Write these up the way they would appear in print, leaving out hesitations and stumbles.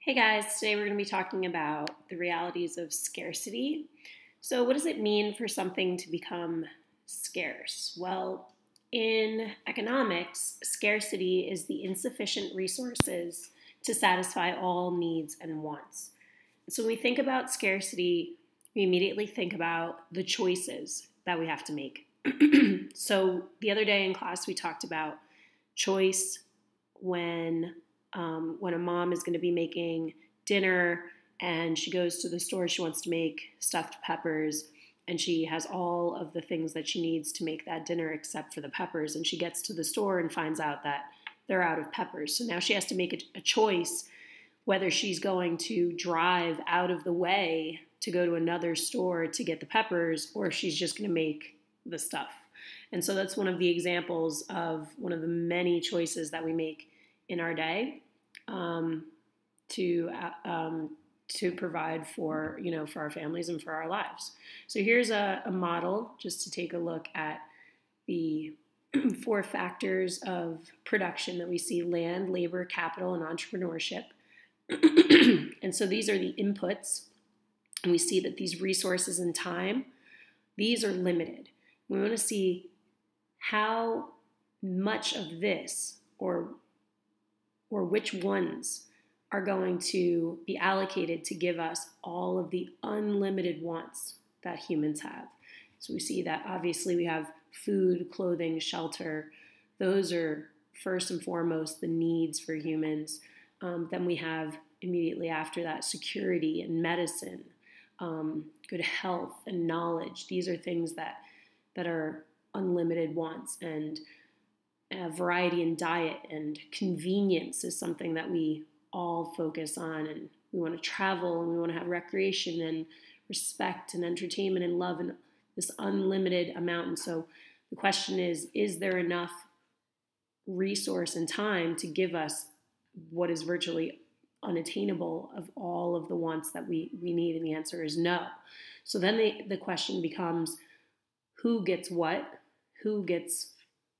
Hey guys, today we're going to be talking about the realities of scarcity. So, what does it mean for something to become scarce? Well, in economics, scarcity is the insufficient resources to satisfy all needs and wants. So, when we think about scarcity, we immediately think about the choices that we have to make. So, the other day in class, we talked about choice when a mom is going to be making dinner and she goes to the store, she wants to make stuffed peppers and she has all of the things that she needs to make that dinner except for the peppers. And she gets to the store and finds out that they're out of peppers. So now she has to make a choice whether she's going to drive out of the way to go to another store to get the peppers or if she's just going to make the stuff. And so that's one of the examples of one of the many choices that we make in our day to provide for for our families and for our lives. So here's a model just to take a look at the four factors of production that we see: land, labor, capital, and entrepreneurship. And so these are the inputs, and we see that these resources and time, these are limited. We want to see how much of this or which ones are going to be allocated to give us all of the unlimited wants that humans have. So we see that obviously we have food, clothing, shelter. Those are first and foremost the needs for humans. Then we have immediately after that security and medicine, good health and knowledge. These are things that are unlimited wants, and variety in diet and convenience is something that we all focus on, and we want to travel and we want to have recreation and respect and entertainment and love and this unlimited amount. And so the question is there enough resource and time to give us what is virtually unattainable of all of the wants that we need? And the answer is no. So then the question becomes, who gets what? Who gets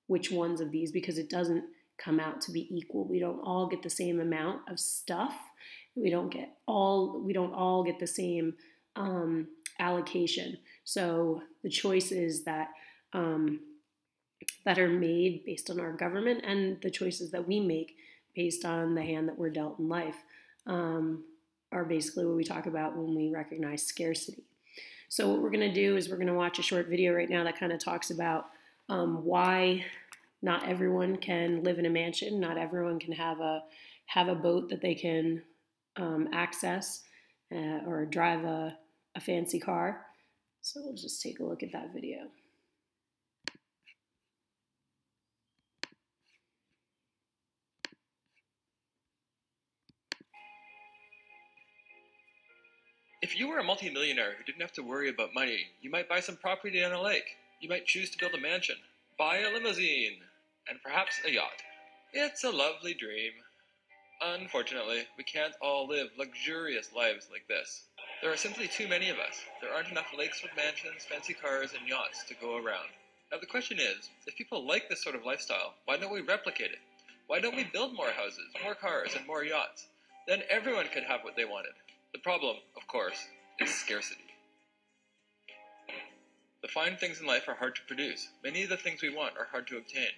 which ones of these? Because it doesn't come out to be equal. We don't all get the same amount of stuff. We don't all get the same allocation. So the choices that are made based on our government and the choices that we make based on the hand that we're dealt in life are basically what we talk about when we recognize scarcity. So what we're going to do is we're going to watch a short video right now that kind of talks about why not everyone can live in a mansion. Not everyone can have a boat that they can access or drive a fancy car. So we'll just take a look at that video. If you were a multimillionaire who didn't have to worry about money, you might buy some property on a lake. You might choose to build a mansion, buy a limousine, and perhaps a yacht. It's a lovely dream. Unfortunately, we can't all live luxurious lives like this. There are simply too many of us. There aren't enough lakes with mansions, fancy cars, and yachts to go around. Now the question is, if people like this sort of lifestyle, why don't we replicate it? Why don't we build more houses, more cars, and more yachts? Then everyone could have what they wanted. The problem, of course, is scarcity. The fine things in life are hard to produce. Many of the things we want are hard to obtain.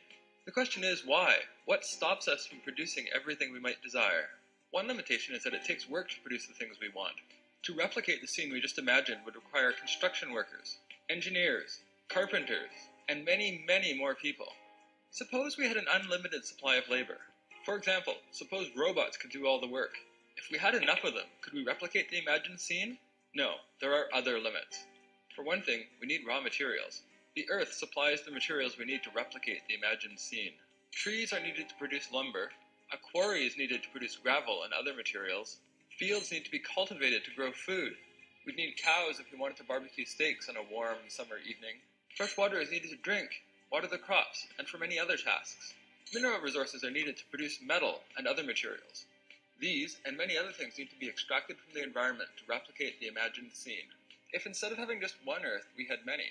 The question is, why? What stops us from producing everything we might desire? One limitation is that it takes work to produce the things we want. To replicate the scene we just imagined would require construction workers, engineers, carpenters, and many, many more people. Suppose we had an unlimited supply of labor. For example, suppose robots could do all the work. If we had enough of them, could we replicate the imagined scene? No, there are other limits. For one thing, we need raw materials. The earth supplies the materials we need to replicate the imagined scene. Trees are needed to produce lumber. A quarry is needed to produce gravel and other materials. Fields need to be cultivated to grow food. We'd need cows if we wanted to barbecue steaks on a warm summer evening. Fresh water is needed to drink, water the crops, and for many other tasks. Mineral resources are needed to produce metal and other materials. These, and many other things, need to be extracted from the environment to replicate the imagined scene. If instead of having just one Earth, we had many,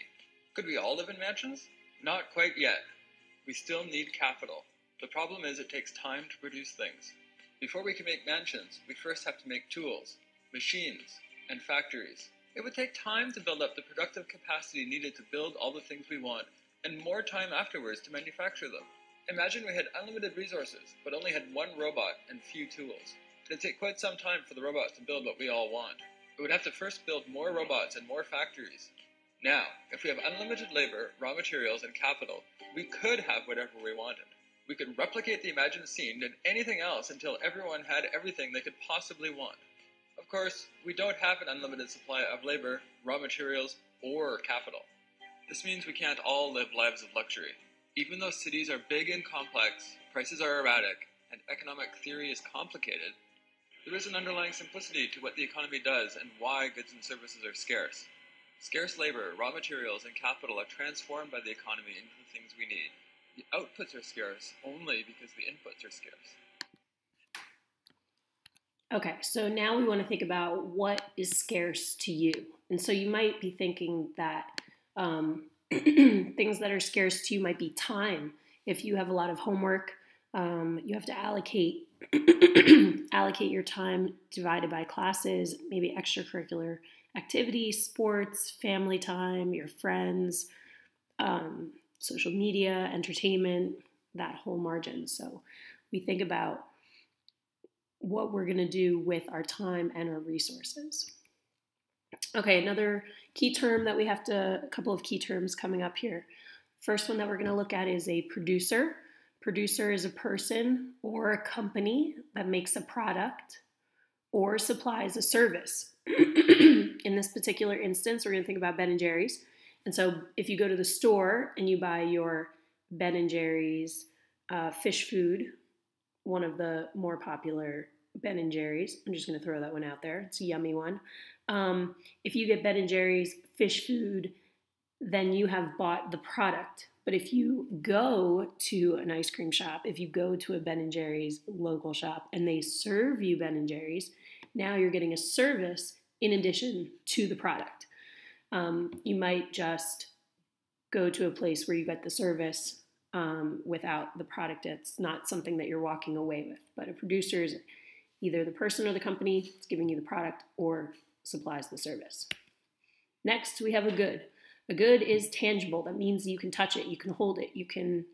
could we all live in mansions? Not quite yet. We still need capital. The problem is it takes time to produce things. Before we can make mansions, we first have to make tools, machines, and factories. It would take time to build up the productive capacity needed to build all the things we want, and more time afterwards to manufacture them. Imagine we had unlimited resources, but only had one robot and few tools. It would take quite some time for the robots to build what we all want. We would have to first build more robots and more factories. Now, if we have unlimited labor, raw materials, and capital, we could have whatever we wanted. We could replicate the imagined scene and anything else until everyone had everything they could possibly want. Of course, we don't have an unlimited supply of labor, raw materials, or capital. This means we can't all live lives of luxury. Even though cities are big and complex, prices are erratic, and economic theory is complicated, there is an underlying simplicity to what the economy does and why goods and services are scarce. Scarce labor, raw materials, and capital are transformed by the economy into the things we need. The outputs are scarce only because the inputs are scarce. Okay, so now we want to think about what is scarce to you. And so you might be thinking that things that are scarce to you might be time. If you have a lot of homework, you have to allocate your time divided by classes, maybe extracurricular activities, sports, family time, your friends, social media, entertainment, that whole margin. So we think about what we're going to do with our time and our resources. Okay, another key term that a couple of key terms coming up here. First one that we're going to look at is a producer. Producer is a person or a company that makes a product or supplies a service. In this particular instance, we're going to think about Ben & Jerry's. And so if you go to the store and you buy your Ben & Jerry's fish food, one of the more popular Ben & Jerry's, I'm just going to throw that one out there. It's a yummy one. If you get Ben & Jerry's fish food, then you have bought the product. But if you go to an ice cream shop, if you go to a Ben & Jerry's local shop and they serve you Ben & Jerry's, now you're getting a service in addition to the product. You might just go to a place where you get the service without the product. It's not something that you're walking away with. But a producer is either the person or the company that's giving you the product or supplies the service. Next, we have a good. A good is tangible. That means you can touch it, you can hold it, you can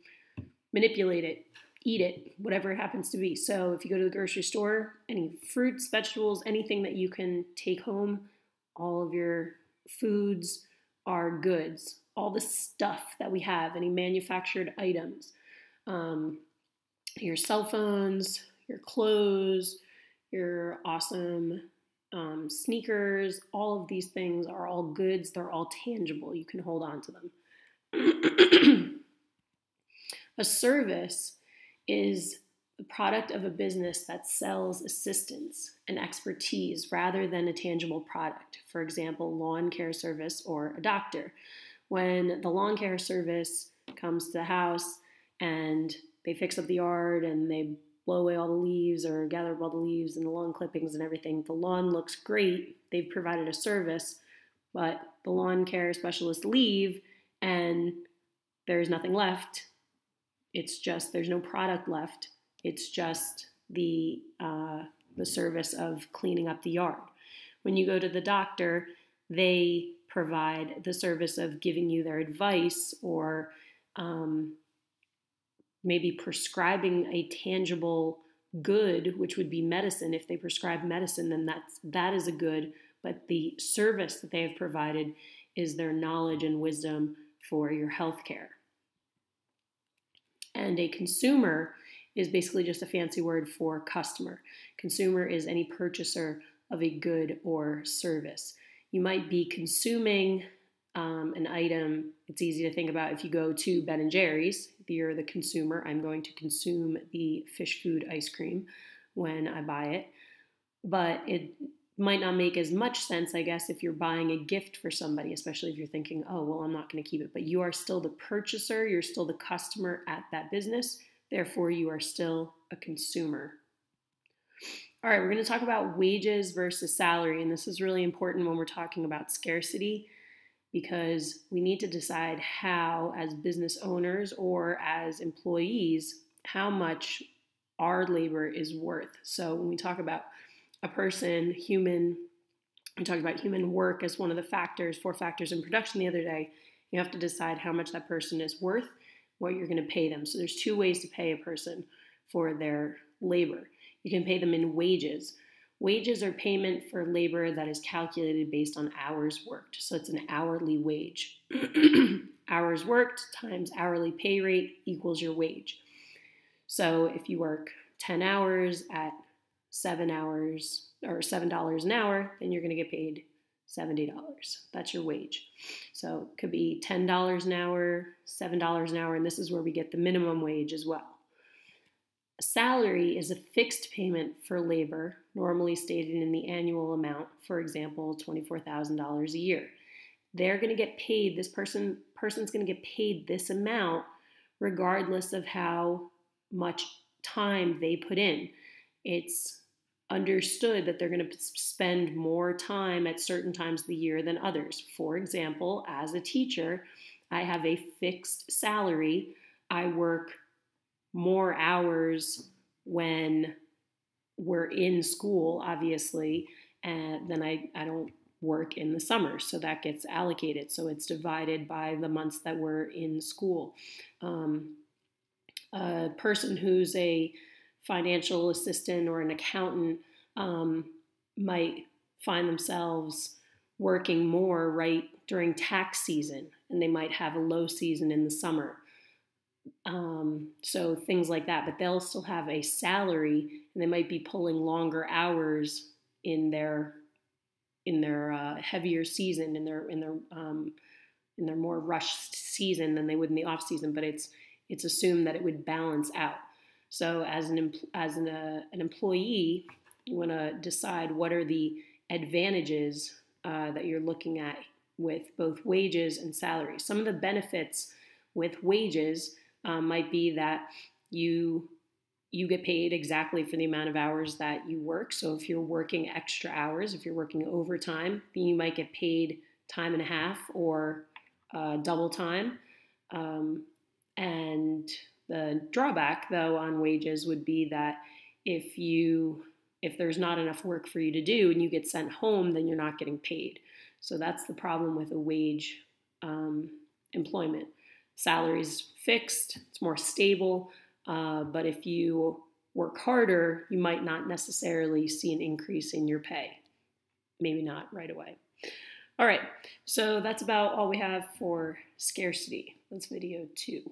manipulate it, eat it, whatever it happens to be. So if you go to the grocery store, any fruits, vegetables, anything that you can take home, all of your foods are goods. All the stuff that we have, any manufactured items, your cell phones, your clothes, your awesome sneakers, all of these things are all goods. They're all tangible. You can hold on to them. A service is the product of a business that sells assistance and expertise rather than a tangible product. For example, lawn care service or a doctor. When the lawn care service comes to the house and they fix up the yard and they blow away all the leaves or gather up all the leaves and the lawn clippings and everything, the lawn looks great. They've provided a service, but the lawn care specialists leave and there's nothing left. It's just, there's no product left. It's just the service of cleaning up the yard. When you go to the doctor, they provide the service of giving you their advice or maybe prescribing a tangible good, which would be medicine. If they prescribe medicine, then that is a good, but the service that they have provided is their knowledge and wisdom for your health care. And a consumer is basically just a fancy word for customer. Consumer is any purchaser of a good or service. You might be consuming an item. It's easy to think about if you go to Ben & Jerry's, you're the consumer. I'm going to consume the fish food ice cream when I buy it. But it might not make as much sense, I guess, if you're buying a gift for somebody, especially if you're thinking, oh, well, I'm not going to keep it. But you are still the purchaser. You're still the customer at that business. Therefore, you are still a consumer. All right, we're going to talk about wages versus salary. And this is really important when we're talking about scarcity, because we need to decide how, as business owners or as employees, how much our labor is worth. So when we talk about a person, human, we talked about human work as one of the factors, 4 factors in production the other day. You have to decide how much that person is worth, what you're going to pay them. So there's 2 ways to pay a person for their labor. You can pay them in wages. Wages are payment for labor that is calculated based on hours worked. So it's an hourly wage. Hours worked times hourly pay rate equals your wage. So if you work 10 hours at 7 hours or $7 an hour, then you're going to get paid $70. That's your wage. So it could be $10 an hour, $7 an hour, and this is where we get the minimum wage as well. A salary is a fixed payment for labor, normally stated in the annual amount, for example, $24,000 a year. They're going to get paid, this person's going to get paid this amount regardless of how much time they put in. It's understood that they're going to spend more time at certain times of the year than others. For example, as a teacher, I have a fixed salary. I work more hours when we're in school, obviously, and then I don't work in the summer, so that gets allocated. So it's divided by the months that we're in school. A person who's a financial assistant or an accountant might find themselves working more right during tax season, and they might have a low season in the summer. So things like that, but they'll still have a salary, and they might be pulling longer hours in their heavier season, in their more rushed season than they would in the off season. But it's assumed that it would balance out. So as an employee, you want to decide what are the advantages that you're looking at with both wages and salary. Some of the benefits with wages might be that you get paid exactly for the amount of hours that you work. So if you're working extra hours, if you're working overtime, then you might get paid time and a half or double time. And the drawback, though, on wages would be that if there's not enough work for you to do and you get sent home, then you're not getting paid. So that's the problem with a wage employment. Salary's fixed, it's more stable, but if you work harder, you might not necessarily see an increase in your pay. Maybe not right away. All right, so that's about all we have for scarcity. That's video 2.